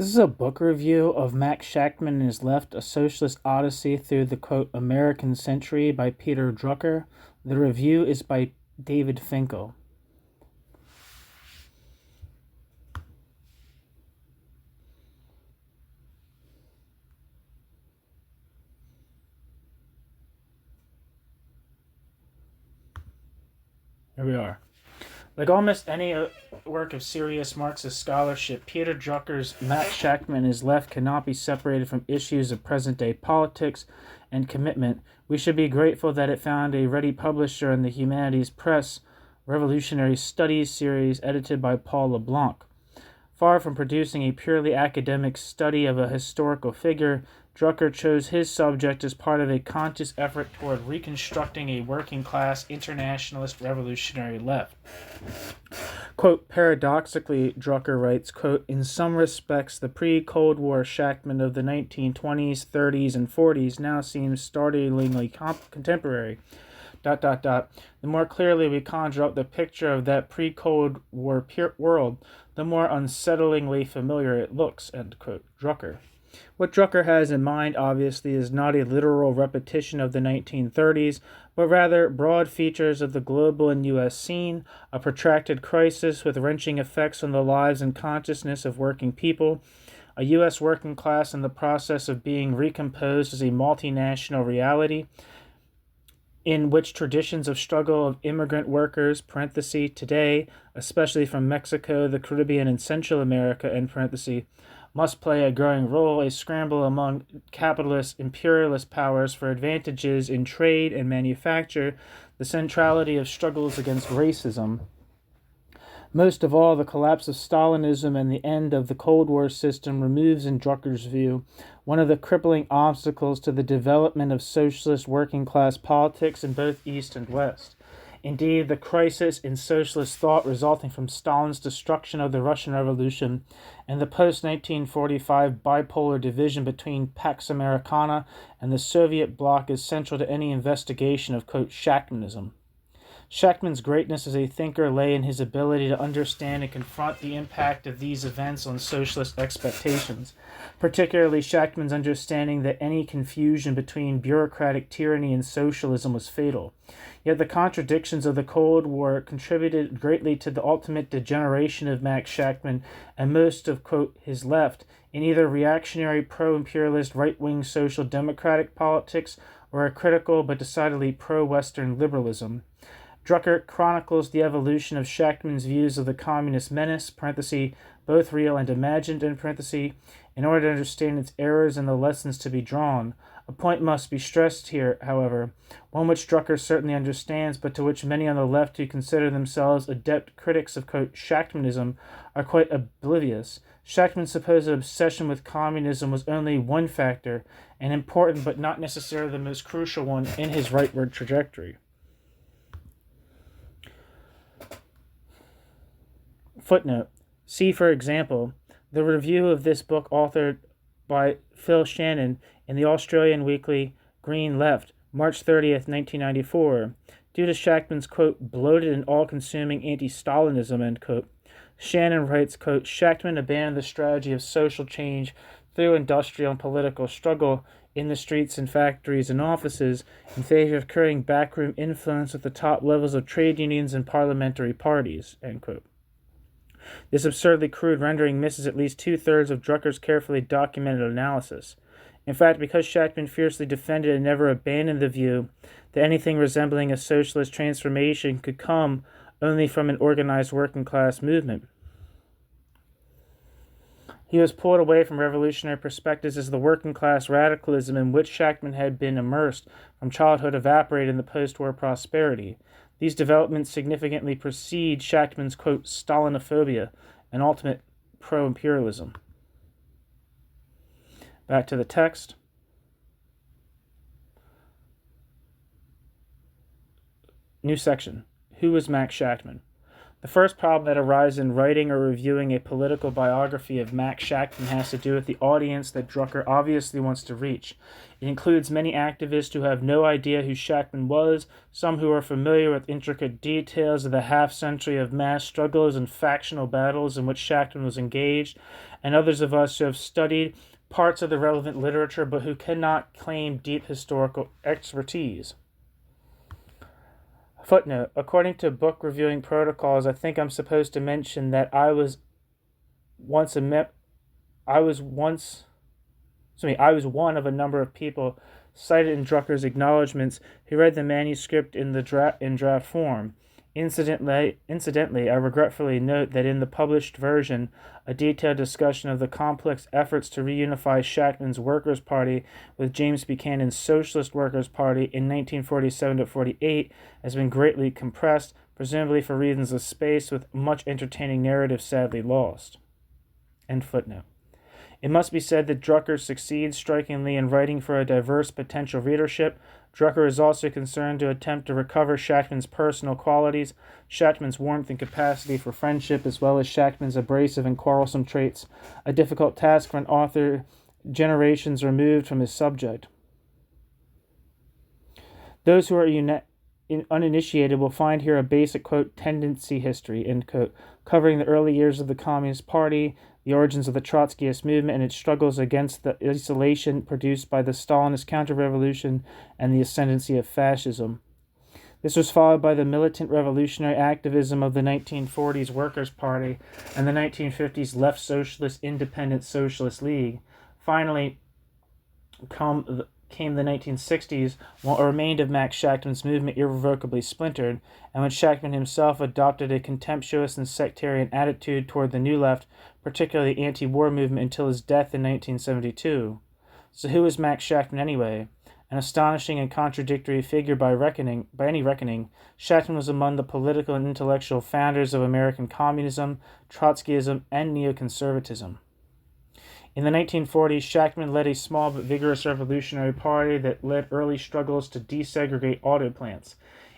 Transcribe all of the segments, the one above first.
This is a book review of Max Shachtman and His Left, A Socialist Odyssey Through the, quote, American Century by Peter Drucker. The review is by David Finkel. Here we are. Like almost any work of serious Marxist scholarship, Peter Drucker's Max Shachtman and His Left cannot be separated from issues of present-day politics and commitment. We should be grateful that it found a ready publisher in the Humanities Press Revolutionary Studies series edited by Paul LeBlanc. Far from producing a purely academic study of a historical figure, Drucker chose his subject as part of a conscious effort toward reconstructing a working-class internationalist revolutionary left. Quote, paradoxically, Drucker writes, quote, in some respects, the pre-Cold War Shachtman of the 1920s, 30s, and 40s now seems startlingly contemporary. The more clearly we conjure up the picture of that pre-Cold War world, the more unsettlingly familiar it looks, end quote, Drucker. What Drucker has in mind, obviously, is not a literal repetition of the 1930s, but rather broad features of the global and U.S. scene, a protracted crisis with wrenching effects on the lives and consciousness of working people, a U.S. working class in the process of being recomposed as a multinational reality, in which traditions of struggle of immigrant workers, parenthesis, today, especially from Mexico, the Caribbean, and Central America, end parenthesis, must play a growing role, a scramble among capitalist imperialist powers for advantages in trade and manufacture, the centrality of struggles against racism. Most of all, the collapse of Stalinism and the end of the Cold War system removes, in Drucker's view, one of the crippling obstacles to the development of socialist working-class politics in both East and West. Indeed, the crisis in socialist thought resulting from Stalin's destruction of the Russian Revolution and the post-1945 bipolar division between Pax Americana and the Soviet bloc is central to any investigation of, quote, Shachtmanism. Shachtman's greatness as a thinker lay in his ability to understand and confront the impact of these events on socialist expectations, particularly Shachtman's understanding that any confusion between bureaucratic tyranny and socialism was fatal. Yet the contradictions of the Cold War contributed greatly to the ultimate degeneration of Max Shachtman and most of, quote, his left in either reactionary pro-imperialist right-wing social democratic politics or a critical but decidedly pro-Western liberalism. Drucker chronicles the evolution of Shachtman's views of the communist menace, parenthesis, both real and imagined, in parenthesis, in order to understand its errors and the lessons to be drawn. A point must be stressed here, however, one which Drucker certainly understands, but to which many on the left who consider themselves adept critics of, quote, Shachtmanism are quite oblivious. Shachtman's supposed obsession with communism was only one factor, an important but not necessarily the most crucial one in his rightward trajectory. Footnote. See, for example, the review of this book authored by Phil Shannon in the Australian weekly Green Left, March 30th, 1994. Due to Shachtman's, quote, bloated and all-consuming anti-Stalinism, end quote, Shannon writes, quote, Shachtman abandoned the strategy of social change through industrial and political struggle in the streets and factories and offices in favor of creating backroom influence at the top levels of trade unions and parliamentary parties, end quote. This absurdly crude rendering misses at least two-thirds of Drucker's carefully documented analysis. In fact, because Shachtman fiercely defended and never abandoned the view that anything resembling a socialist transformation could come only from an organized working-class movement, he was pulled away from revolutionary perspectives as the working-class radicalism in which Shachtman had been immersed from childhood evaporated in the post-war prosperity. These developments significantly precede Shachtman's, quote, Stalinophobia and ultimate pro-imperialism. Back to the text. New section. Who was Max Shachtman? The first problem that arises in writing or reviewing a political biography of Max Shachtman has to do with the audience that Drucker obviously wants to reach. It includes many activists who have no idea who Shachtman was, some who are familiar with intricate details of the half-century of mass struggles and factional battles in which Shachtman was engaged, and others of us who have studied parts of the relevant literature but who cannot claim deep historical expertise. Footnote: according to book reviewing protocols, I think I'm supposed to mention that I was one of a number of people cited in Drucker's acknowledgments who read the manuscript in draft form. Incidentally, I regretfully note that in the published version, a detailed discussion of the complex efforts to reunify Shachtman's Workers' Party with James Buchanan's Socialist Workers' Party in 1947-48 has been greatly compressed, presumably for reasons of space, with much entertaining narrative sadly lost. End footnote. It must be said that Drucker succeeds strikingly in writing for a diverse potential readership. Drucker is also concerned to attempt to recover Shachtman's personal qualities, Shachtman's warmth and capacity for friendship, as well as Shachtman's abrasive and quarrelsome traits, a difficult task for an author generations removed from his subject. Those who are uninitiated will find here a basic, quote, tendency history, end quote, covering the early years of the Communist Party, the origins of the Trotskyist movement and its struggles against the isolation produced by the Stalinist counter-revolution and the ascendancy of fascism. This was followed by the militant revolutionary activism of the 1940s Workers' Party and the 1950s Left Socialist Independent Socialist League. Finally, came the 1960s, while a remainder of Max Shachtman's movement irrevocably splintered, and when Shachtman himself adopted a contemptuous and sectarian attitude toward the New Left, particularly the anti-war movement, until his death in 1972. So who was Max Shachtman anyway? An astonishing and contradictory figure by any reckoning, Shachtman was among the political and intellectual founders of American communism, Trotskyism, and neoconservatism. In the 1940s, Shachtman led a small but vigorous revolutionary party that led early struggles to desegregate auto plants.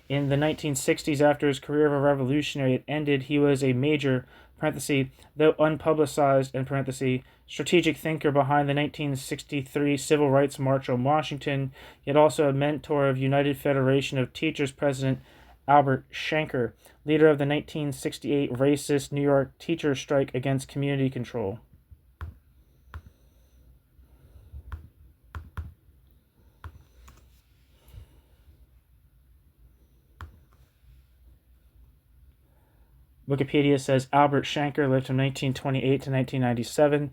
In the 1960s, after his career of a revolutionary had ended, he was a major, though unpublicized, strategic thinker behind the 1963 Civil Rights March on Washington, yet also a mentor of United Federation of Teachers President Albert Shanker, leader of the 1968 racist New York teacher strike against community control. Wikipedia says Albert Shanker lived from 1928 to 1997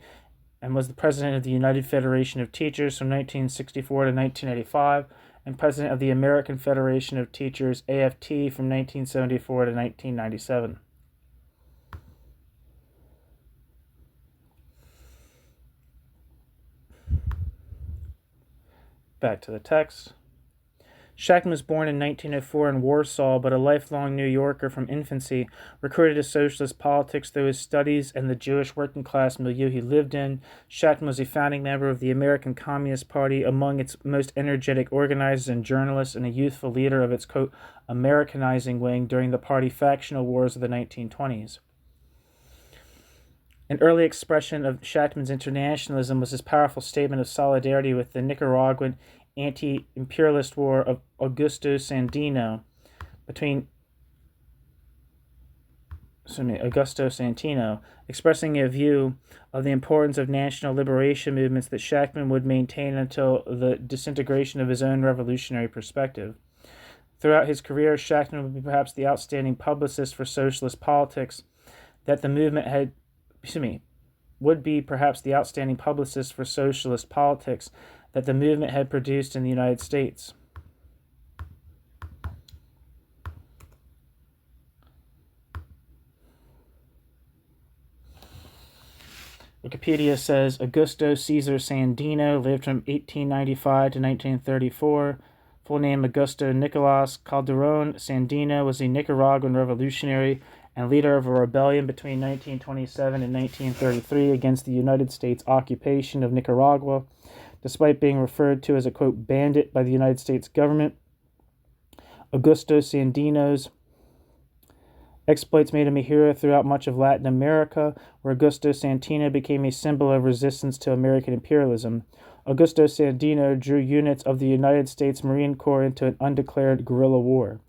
and was the president of the United Federation of Teachers from 1964 to 1985 and president of the American Federation of Teachers, AFT, from 1974 to 1997. Back to the text. Shachtman was born in 1904 in Warsaw, but a lifelong New Yorker from infancy, recruited to socialist politics through his studies and the Jewish working-class milieu he lived in. Shachtman was a founding member of the American Communist Party, among its most energetic organizers and journalists, and a youthful leader of its, quote, Americanizing wing during the party factional wars of the 1920s. An early expression of Shachtman's internationalism was his powerful statement of solidarity with the Nicaraguan anti-imperialist war of Augusto Sandino, expressing a view of the importance of national liberation movements that Shachtman would maintain until the disintegration of his own revolutionary perspective. Throughout his career, Shachtman would be perhaps the outstanding publicist for socialist politics that the movement had produced in the United States. Wikipedia says Augusto Cesar Sandino lived from 1895 to 1934. Full name Augusto Nicolas Calderón Sandino was a Nicaraguan revolutionary and leader of a rebellion between 1927 and 1933 against the United States occupation of Nicaragua. Despite being referred to as a, quote, bandit by the United States government, Augusto Sandino's Exploits made him a hero throughout much of Latin America, where Augusto Sandino became a symbol of resistance to American imperialism. Augusto Sandino drew units of the United States Marine Corps into an undeclared guerrilla war.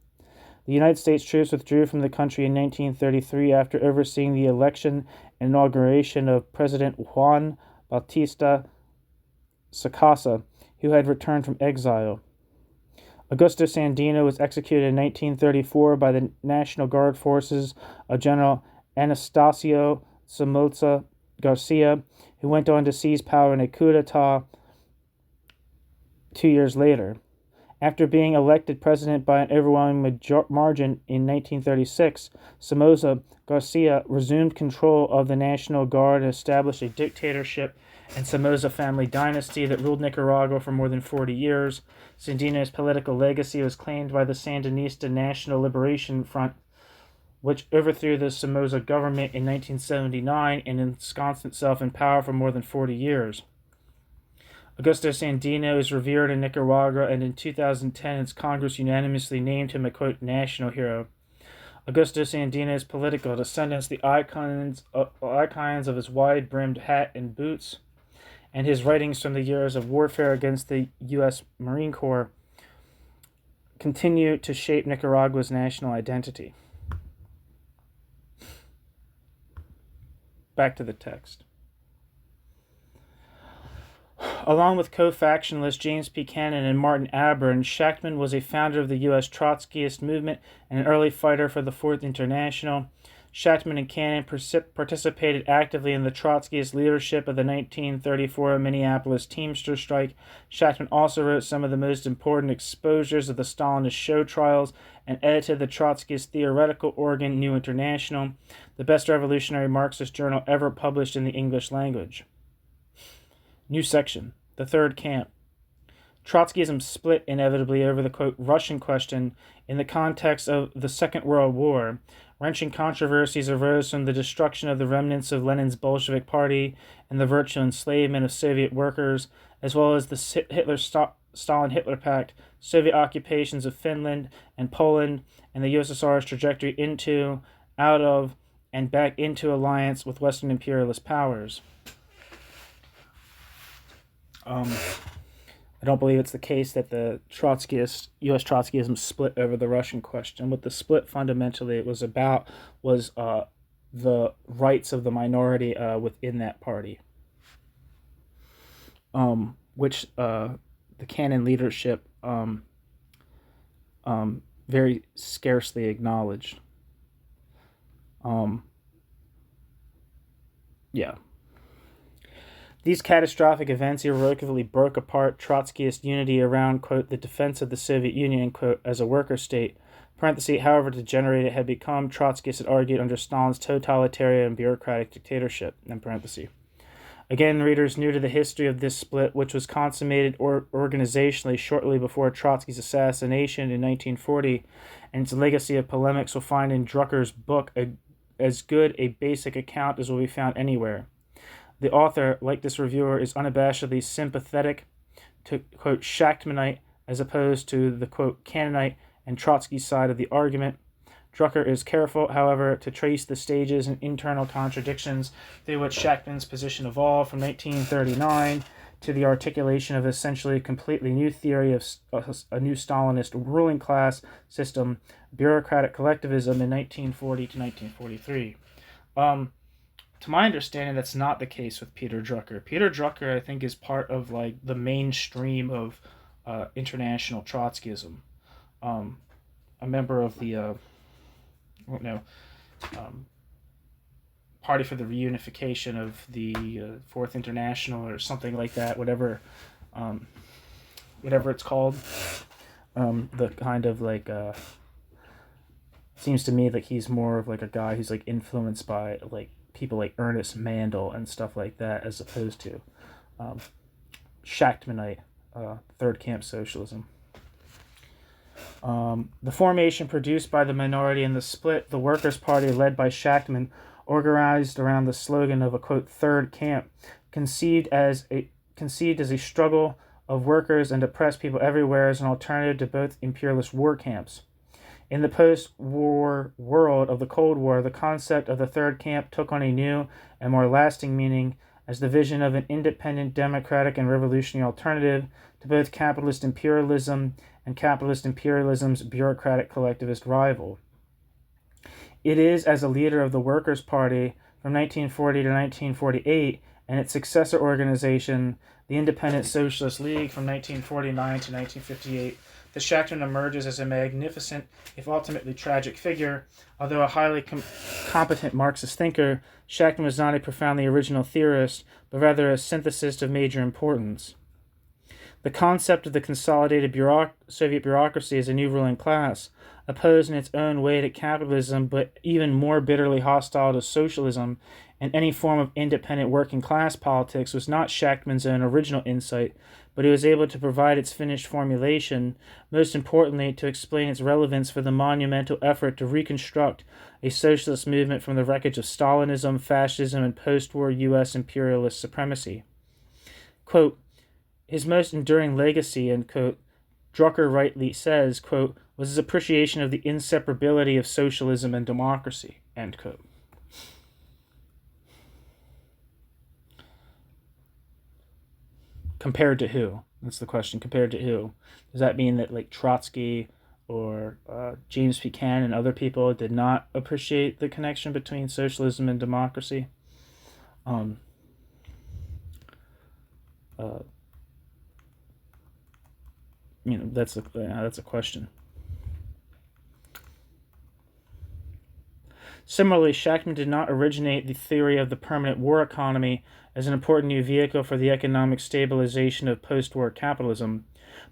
The United States troops withdrew from the country in 1933 after overseeing the election and inauguration of President Juan Bautista Sacasa, who had returned from exile. Augusto Sandino was executed in 1934 by the National Guard forces of General Anastasio Somoza Garcia, who went on to seize power in a coup d'etat 2 years later. After being elected president by an overwhelming margin in 1936, Somoza Garcia resumed control of the National Guard and established a dictatorship and Somoza family dynasty that ruled Nicaragua for more than 40 years. Sandino's political legacy was claimed by the Sandinista National Liberation Front, which overthrew the Somoza government in 1979 and ensconced itself in power for more than 40 years. Augusto Sandino is revered in Nicaragua, and in 2010 its Congress unanimously named him a, quote, national hero. Augusto Sandino's political descendants, the icons of his wide-brimmed hat and boots, and his writings from the years of warfare against the U.S. Marine Corps continue to shape Nicaragua's national identity. Back to the text. Along with co-factionalists James P. Cannon and Martin Aburn, Shachtman was a founder of the U.S. Trotskyist movement and an early fighter for the Fourth International. Shachtman and Cannon participated actively in the Trotskyist leadership of the 1934 Minneapolis Teamster strike. Shachtman also wrote some of the most important exposures of the Stalinist show trials and edited the Trotskyist theoretical organ New International, the best revolutionary Marxist journal ever published in the English language. New section, the third camp. Trotskyism split inevitably over the, quote, Russian question in the context of the Second World War. Wrenching controversies arose from the destruction of the remnants of Lenin's Bolshevik Party and the virtual enslavement of Soviet workers, as well as the Stalin-Hitler Pact, Soviet occupations of Finland and Poland, and the USSR's trajectory into, out of, and back into alliance with Western imperialist powers. I don't believe it's the case that the U.S. Trotskyism split over the Russian question. What the split fundamentally was about was the rights of the minority within that party, which the Cannon leadership very scarcely acknowledged. These catastrophic events irrevocably broke apart Trotskyist unity around, quote, the defense of the Soviet Union, quote, as a worker state. However degenerate it had become, Trotskyists had argued, under Stalin's totalitarian and bureaucratic dictatorship, Again, readers new to the history of this split, which was consummated organizationally shortly before Trotsky's assassination in 1940, and its legacy of polemics will find in Drucker's book as good a basic account as will be found anywhere. The author, like this reviewer, is unabashedly sympathetic to, quote, Shachtmanite as opposed to the, quote, Cannonite and Trotsky side of the argument. Drucker is careful, however, to trace the stages and internal contradictions through which Shachtman's position evolved from 1939 to the articulation of essentially a completely new theory of a new Stalinist ruling class system, bureaucratic collectivism in 1940 to 1943. To my understanding, that's not the case with Peter Drucker. Peter Drucker, I think, is part of like the mainstream of international Trotskyism. A member of the Party for the Reunification of the Fourth International or something like that. Whatever it's called. The kind of like seems to me like he's more of like a guy who's like influenced by like people like Ernest Mandel and stuff like that, as opposed to Shachtmanite, third camp socialism. The formation produced by the minority in the split, the Workers' Party led by Shachtman, organized around the slogan of a, quote, third camp, conceived as a struggle of workers and oppressed people everywhere as an alternative to both imperialist war camps. In the post-war world of the Cold War, the concept of the third camp took on a new and more lasting meaning as the vision of an independent, democratic, and revolutionary alternative to both capitalist imperialism and capitalist imperialism's bureaucratic collectivist rival. It is as a leader of the Workers' Party from 1940 to 1948 and its successor organization, the Independent Socialist League from 1949 to 1958, that Shachtman emerges as a magnificent, if ultimately tragic figure. Although a highly competent Marxist thinker, Shachtman was not a profoundly original theorist, but rather a synthesist of major importance. The concept of the consolidated Soviet bureaucracy as a new ruling class, opposed in its own way to capitalism, but even more bitterly hostile to socialism and any form of independent working class politics, was not Shachtman's own original insight, but he was able to provide its finished formulation, most importantly to explain its relevance for the monumental effort to reconstruct a socialist movement from the wreckage of Stalinism, fascism, and post-war U.S. imperialist supremacy. Quote, his most enduring legacy, end quote, Drucker rightly says, quote, was his appreciation of the inseparability of socialism and democracy, end quote. Compared to who? That's the question. Compared to who? Does that mean that like Trotsky or James Buchanan and other people did not appreciate the connection between socialism and democracy? That's a question. Similarly, Shachtman did not originate the theory of the permanent war economy as an important new vehicle for the economic stabilization of post-war capitalism,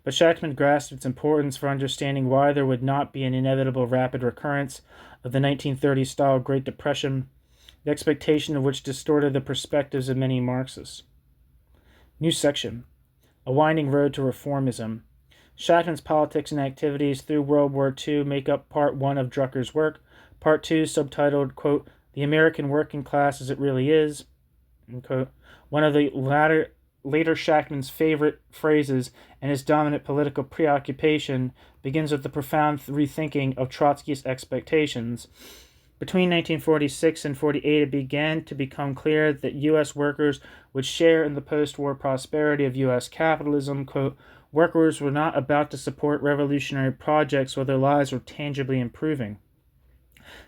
but Shachtman grasped its importance for understanding why there would not be an inevitable rapid recurrence of the 1930s-style Great Depression, the expectation of which distorted the perspectives of many Marxists. New section: A Winding Road to Reformism. Shachtman's politics and activities through World War II make up Part 1 of Drucker's work. Part 2, subtitled, quote, The American Working Class as It Really Is, quote, one of the later Shachtman's favorite phrases and his dominant political preoccupation, begins with the profound rethinking of Trotsky's expectations. Between 1946 and 48, it began to become clear that U.S. workers would share in the post-war prosperity of U.S. capitalism. Quote, workers were not about to support revolutionary projects while their lives were tangibly improving.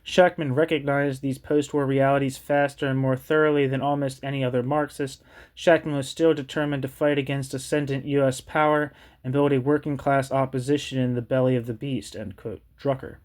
Shachtman recognized these post-war realities faster and more thoroughly than almost any other Marxist. Shachtman was still determined to fight against ascendant U.S. power and build a working-class opposition in the belly of the beast, end quote. Drucker.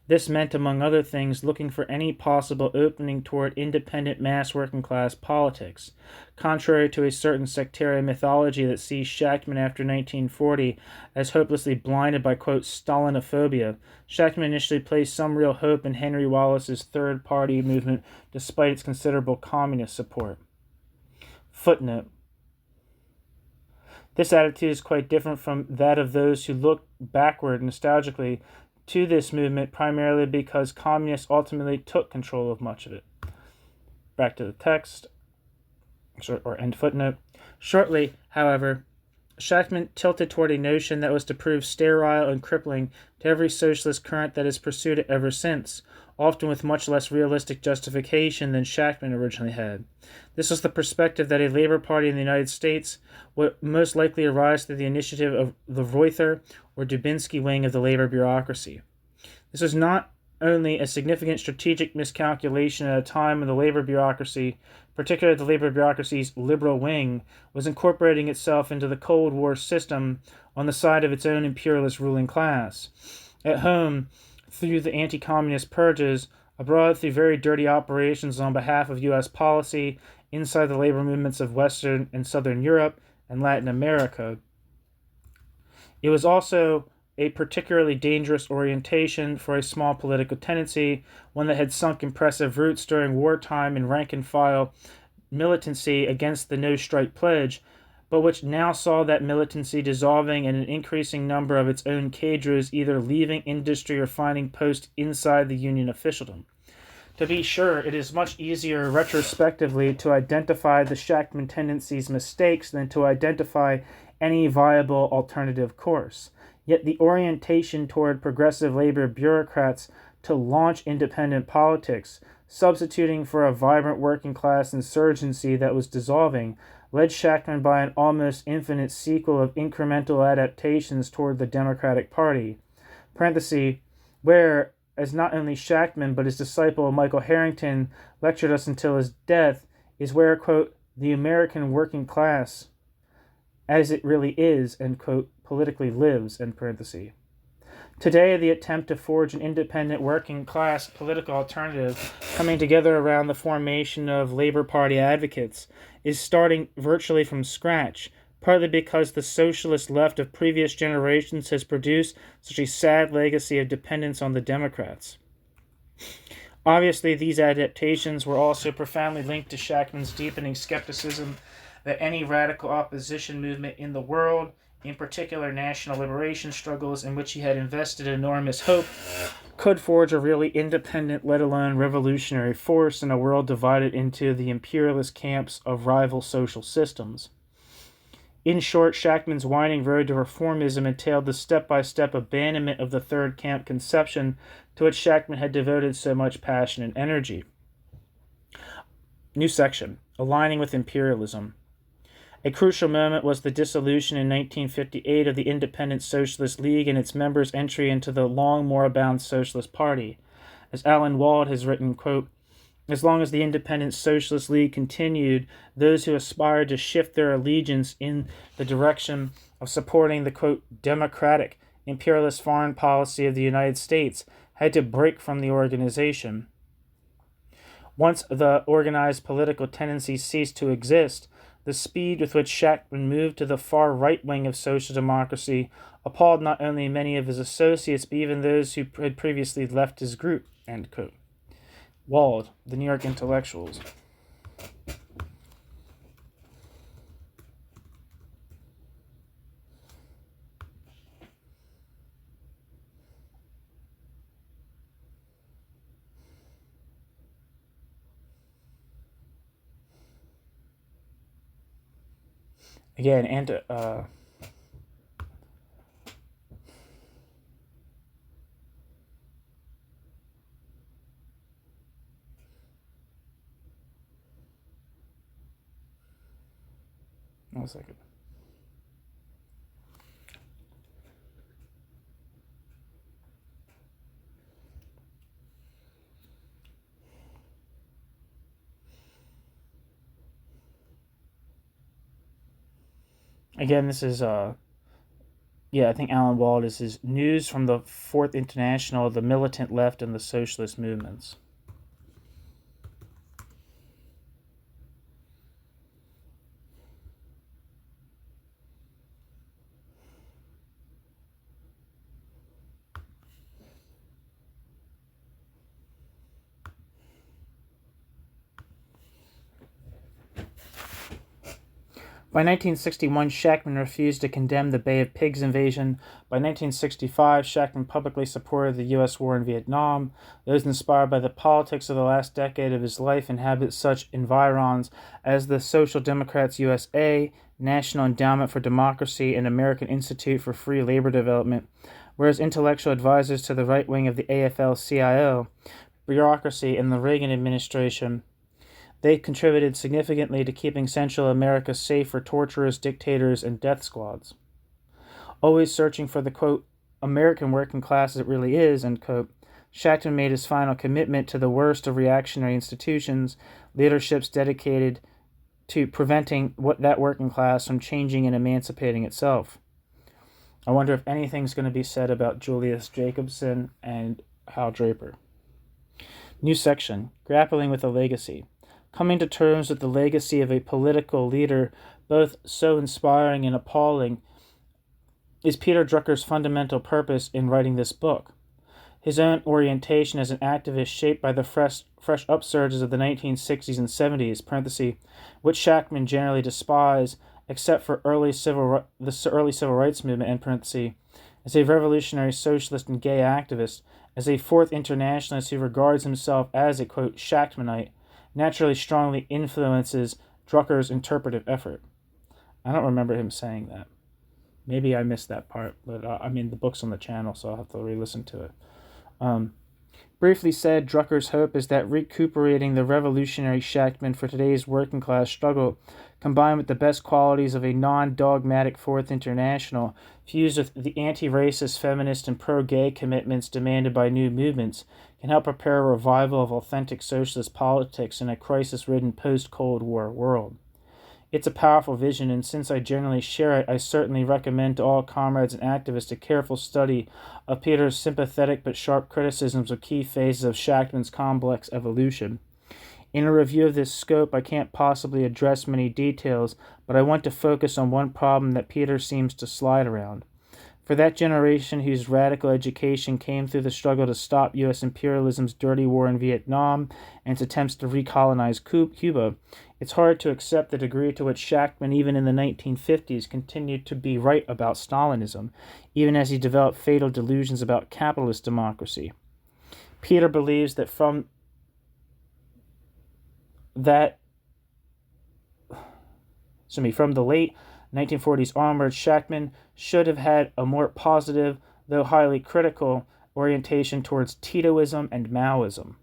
This meant, among other things, looking for any possible opening toward independent mass working-class politics. Contrary to a certain sectarian mythology that sees Shachtman after 1940 as hopelessly blinded by, quote, Stalinophobia, Shachtman initially placed some real hope in Henry Wallace's Third Party movement despite its considerable communist support. Footnote. This attitude is quite different from that of those who look backward nostalgically to this movement, primarily because communists ultimately took control of much of it. Back to the text, or end footnote. Shortly, however, Shachtman tilted toward a notion that was to prove sterile and crippling to every socialist current that has pursued it ever since, often with much less realistic justification than Shachtman originally had. This was the perspective that a Labor Party in the United States would most likely arise through the initiative of the Reuther or Dubinsky wing of the labor bureaucracy. This was not only a significant strategic miscalculation at a time when the labor bureaucracy, particularly the labor bureaucracy's liberal wing, was incorporating itself into the Cold War system on the side of its own imperialist ruling class. At home, through the anti-communist purges, abroad through very dirty operations on behalf of U.S. policy, inside the labor movements of Western and Southern Europe and Latin America. It was also a particularly dangerous orientation for a small political tendency, one that had sunk impressive roots during wartime in rank-and-file militancy against the no-strike pledge, but which now saw that militancy dissolving and an increasing number of its own cadres either leaving industry or finding posts inside the union officialdom. To be sure, it is much easier retrospectively to identify the Shachtman tendency's mistakes than to identify any viable alternative course. Yet the orientation toward progressive labor bureaucrats to launch independent politics, substituting for a vibrant working class insurgency that was dissolving, led Shachtman by an almost infinite sequel of incremental adaptations toward the Democratic Party. Parenthesis, where, as not only Shachtman but his disciple Michael Harrington lectured us until his death, is where, quote, the American working class, as it really is, end quote, politically lives, end parenthesis. Today, the attempt to forge an independent working class political alternative coming together around the formation of Labor Party advocates is starting virtually from scratch, partly because the socialist left of previous generations has produced such a sad legacy of dependence on the Democrats. Obviously, these adaptations were also profoundly linked to Shachtman's deepening skepticism that any radical opposition movement in the world, in particular national liberation struggles in which he had invested enormous hope, could forge a really independent, let alone revolutionary force in a world divided into the imperialist camps of rival social systems. In short, Shachtman's winding road to reformism entailed the step-by-step abandonment of the third camp conception to which Shachtman had devoted so much passion and energy. New section, aligning with imperialism. A crucial moment was the dissolution in 1958 of the Independent Socialist League and its members' entry into the long moribund Socialist Party. As Alan Wald has written, quote, as long as the Independent Socialist League continued, those who aspired to shift their allegiance in the direction of supporting the, quote, democratic, imperialist foreign policy of the United States had to break from the organization. Once the organized political tendencies ceased to exist, the speed with which Shachtman moved to the far right wing of social democracy appalled not only many of his associates, but even those who had previously left his group, end quote. Wald, The New York Intellectuals. Again, one second. Again, this is, I think Alan Wald is his News from the Fourth International, the Militant Left and the Socialist Movements. By 1961, Shachtman refused to condemn the Bay of Pigs invasion. By 1965, Shachtman publicly supported the U.S. war in Vietnam. Those inspired by the politics of the last decade of his life inhabit such environs as the Social Democrats USA, National Endowment for Democracy, and American Institute for Free Labor Development, whereas intellectual advisors to the right wing of the AFL-CIO, bureaucracy, and the Reagan administration, they contributed significantly to keeping Central America safe for torturers, dictators, and death squads. Always searching for the, quote, American working class as it really is, end quote, Shachtman made his final commitment to the worst of reactionary institutions, leaderships dedicated to preventing that working class from changing and emancipating itself. I wonder if anything's going to be said about Julius Jacobson and Hal Draper. New section, grappling with a legacy. Coming to terms with the legacy of a political leader, both so inspiring and appalling, is Peter Drucker's fundamental purpose in writing this book. His own orientation as an activist shaped by the fresh upsurges of the 1960s and 70s, parenthesis, which Shachtman generally despised, except for the early civil rights movement, end parenthesis, as a revolutionary socialist and gay activist, as a fourth internationalist who regards himself as a, quote, Shachtmanite, naturally strongly influences Drucker's interpretive effort. I don't remember him saying that. Maybe I missed that part, but I mean, the book's on the channel, so I'll have to re-listen to it. Briefly said, Drucker's hope is that recuperating the revolutionary Shachtman for today's working class struggle, combined with the best qualities of a non-dogmatic Fourth International, fused with the anti-racist, feminist, and pro-gay commitments demanded by new movements, can help prepare a revival of authentic socialist politics in a crisis-ridden post-Cold War world. It's a powerful vision, and since I generally share it, I certainly recommend to all comrades and activists a careful study of Peter's sympathetic but sharp criticisms of key phases of Shachtman's complex evolution. In a review of this scope, I can't possibly address many details, but I want to focus on one problem that Peter seems to slide around. For that generation whose radical education came through the struggle to stop U.S. imperialism's dirty war in Vietnam and its attempts to recolonize Cuba, it's hard to accept the degree to which Shachtman, even in the 1950s, continued to be right about Stalinism, even as he developed fatal delusions about capitalist democracy. Peter believes that from the late 1940s onwards, Shachtman should have had a more positive, though highly critical, orientation towards Titoism and Maoism,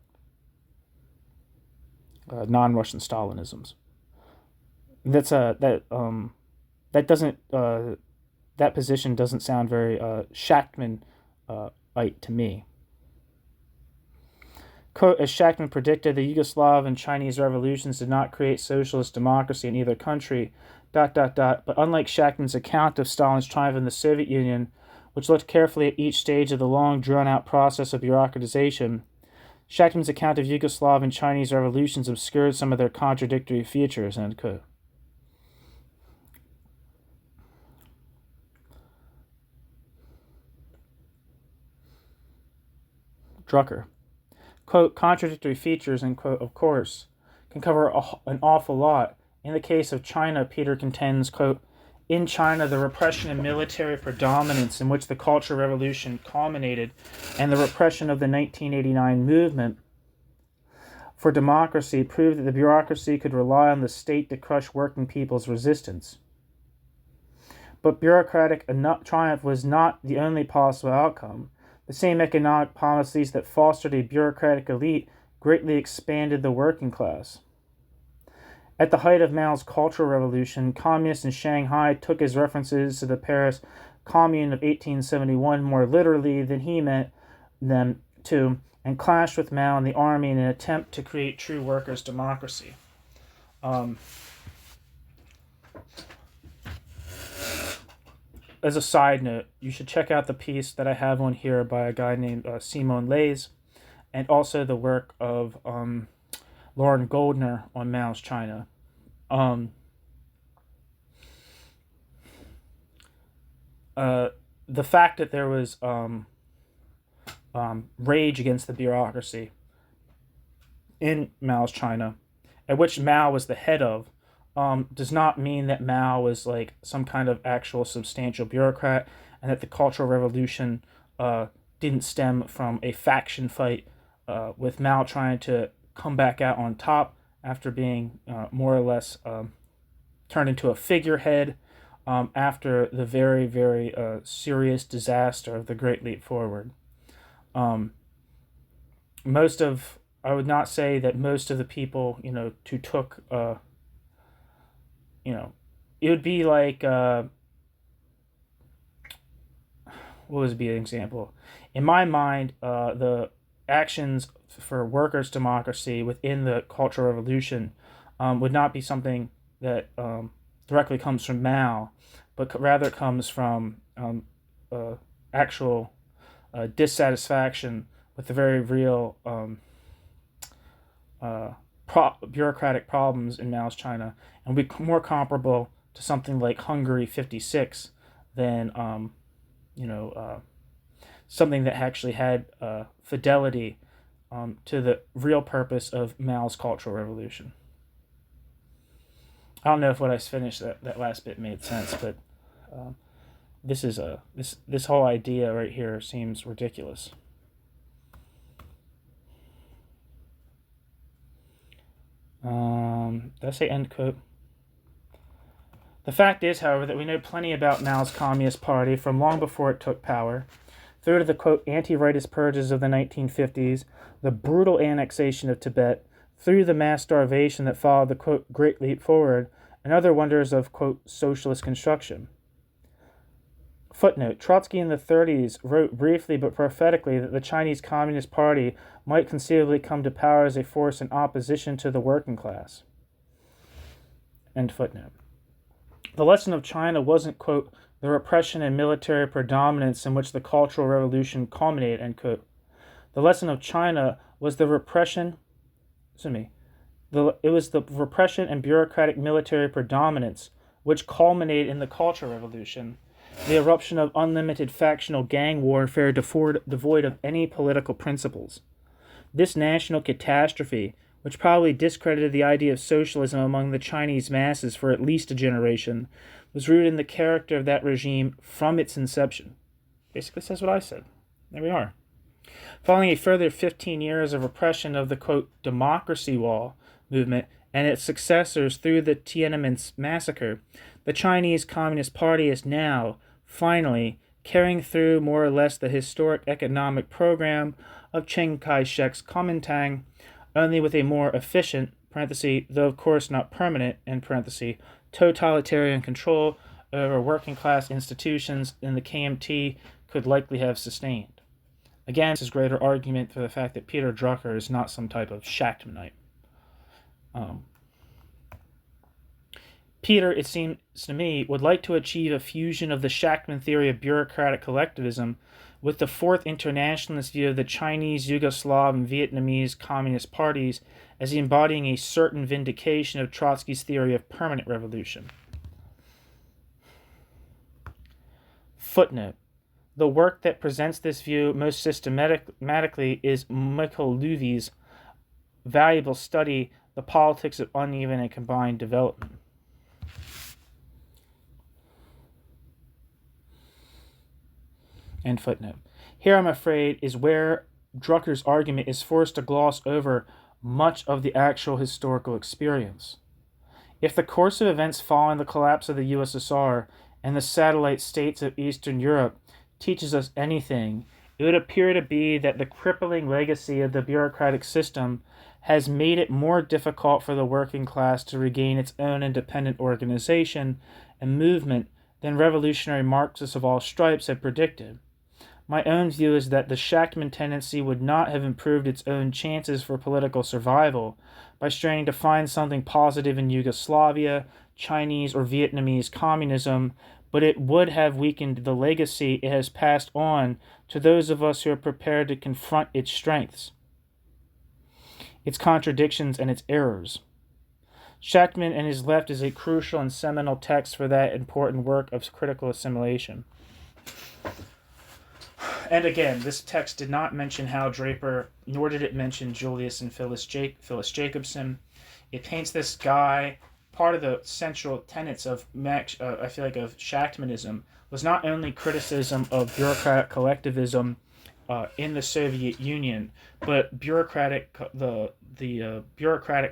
non-Russian Stalinisms. That position doesn't sound very Shachtman-ite to me. Quote, as Shachtman predicted, the Yugoslav and Chinese revolutions did not create socialist democracy in either country, ... But unlike Shachtman's account of Stalin's triumph in the Soviet Union, which looked carefully at each stage of the long, drawn-out process of bureaucratization, Shachtman's account of Yugoslav and Chinese revolutions obscured some of their contradictory features, end quote. Drucker. Quote, contradictory features, end quote, of course, can cover an awful lot. In the case of China, Peter contends, quote, in China, the repression and military predominance in which the Cultural Revolution culminated and the repression of the 1989 movement for democracy proved that the bureaucracy could rely on the state to crush working people's resistance. But bureaucratic triumph was not the only possible outcome. The same economic policies that fostered a bureaucratic elite greatly expanded the working class. At the height of Mao's Cultural Revolution, communists in Shanghai took his references to the Paris Commune of 1871 more literally than he meant them to, and clashed with Mao and the army in an attempt to create true workers' democracy. As a side note, you should check out the piece that I have on here by a guy named Simon Leys, and also the work of Lauren Goldner on Mao's China. The fact that there was rage against the bureaucracy in Mao's China, at which Mao was the head of, does not mean that Mao was like some kind of actual substantial bureaucrat, and that the Cultural Revolution didn't stem from a faction fight with Mao trying to come back out on top after being more or less turned into a figurehead after the very, very serious disaster of the Great Leap Forward. I would not say that most of the people, who took, it would be like, what would be an example? In my mind, the actions for workers' democracy within the Cultural Revolution would not be something that directly comes from Mao, but rather comes from actual dissatisfaction with the very real bureaucratic problems in Mao's China, and would be more comparable to something like Hungary '56 than something that actually had fidelity to the real purpose of Mao's Cultural Revolution. I don't know if what I finished that last bit made sense, but this whole idea right here seems ridiculous. Did I say end quote? The fact is, however, that we know plenty about Mao's Communist Party from long before it took power, through to the, quote, anti-rightist purges of the 1950s, the brutal annexation of Tibet, through the mass starvation that followed the, quote, Great Leap Forward, and other wonders of, quote, socialist construction. Footnote, Trotsky in the 30s wrote briefly but prophetically that the Chinese Communist Party might conceivably come to power as a force in opposition to the working class. End footnote. The lesson of China wasn't, quote, the repression and military predominance in which the Cultural Revolution culminated, end quote. The lesson of China was the repression, it was the repression and bureaucratic military predominance which culminated in the Cultural Revolution, the eruption of unlimited factional gang warfare devoid of any political principles. This national catastrophe, which probably discredited the idea of socialism among the Chinese masses for at least a generation, was rooted in the character of that regime from its inception. Basically says what I said. There we are. Following a further 15 years of repression of the, quote, democracy wall movement and its successors through the Tiananmen massacre, the Chinese Communist Party is now, finally, carrying through more or less the historic economic program of Chiang Kai-shek's Kuomintang, only with a more efficient, parenthesis, though of course not permanent, end parenthesis, totalitarian control over working class institutions than the KMT could likely have sustained. Again, this is greater argument for the fact that Peter Drucker is not some type of Shachtmanite. Peter, it seems to me, would like to achieve a fusion of the Shachtman theory of bureaucratic collectivism with the Fourth Internationalist view of the Chinese, Yugoslav, and Vietnamese Communist parties as embodying a certain vindication of Trotsky's theory of permanent revolution. Footnote. The work that presents this view most systematically is Michael Luvy's valuable study, The Politics of Uneven and Combined Development. End footnote. Here, I'm afraid, is where Drucker's argument is forced to gloss over much of the actual historical experience. If the course of events following the collapse of the USSR and the satellite states of Eastern Europe teaches us anything, it would appear to be that the crippling legacy of the bureaucratic system has made it more difficult for the working class to regain its own independent organization and movement than revolutionary Marxists of all stripes had predicted. My own view is that the Shachtman tendency would not have improved its own chances for political survival by straining to find something positive in Yugoslavia, Chinese, or Vietnamese communism, but it would have weakened the legacy it has passed on to those of us who are prepared to confront its strengths, its contradictions, and its errors. Shachtman and His Left is a crucial and seminal text for that important work of critical assimilation. And again, this text did not mention Hal Draper, nor did it mention Julius and Phyllis Jacobson. It paints this guy, part of the central tenets of I feel like of Shachtmanism, was not only criticism of bureaucratic collectivism in the Soviet Union, but bureaucratic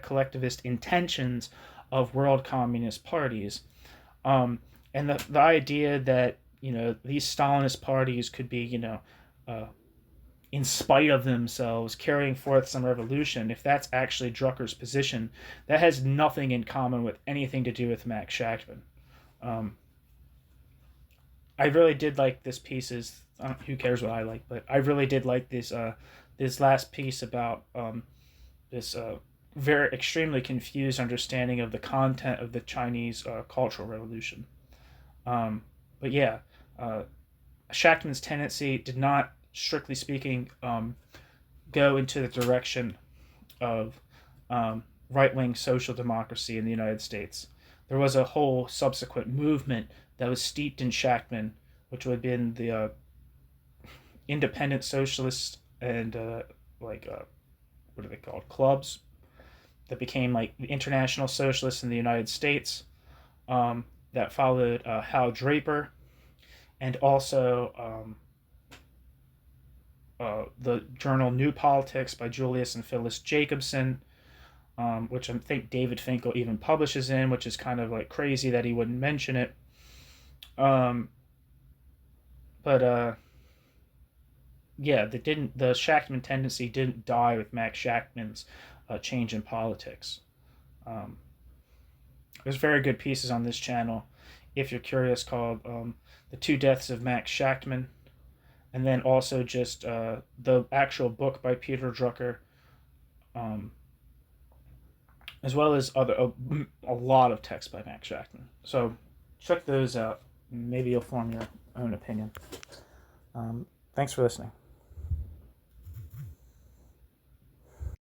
collectivist intentions of world communist parties, and the idea that these Stalinist parties could be in spite of themselves carrying forth some revolution. If that's actually Drucker's position, that has nothing in common with anything to do with Max Shachtman. I really did like this piece. Who cares what I like, but I really did like this last piece about this very extremely confused understanding of the content of the Chinese Cultural Revolution. But yeah, Shachtman's tendency did not, strictly speaking, go into the direction of right-wing social democracy in the United States. There was a whole subsequent movement that was steeped in Shachtman, which would have been the independent socialists and what are they called? Clubs that became like the International Socialists in the United States. That followed Hal Draper, and also the journal New Politics by Julius and Phyllis Jacobson, which I think David Finkel even publishes in, which is kind of like crazy that he wouldn't mention it. But yeah, the Shachtman tendency didn't die with Max Shachtman's change in politics. There's very good pieces on this channel, if you're curious, called "The Two Deaths of Max Shachtman," and then also just the actual book by Peter Drucker, as well as a lot of text by Max Shachtman. So check those out. Maybe you'll form your own opinion. Thanks for listening.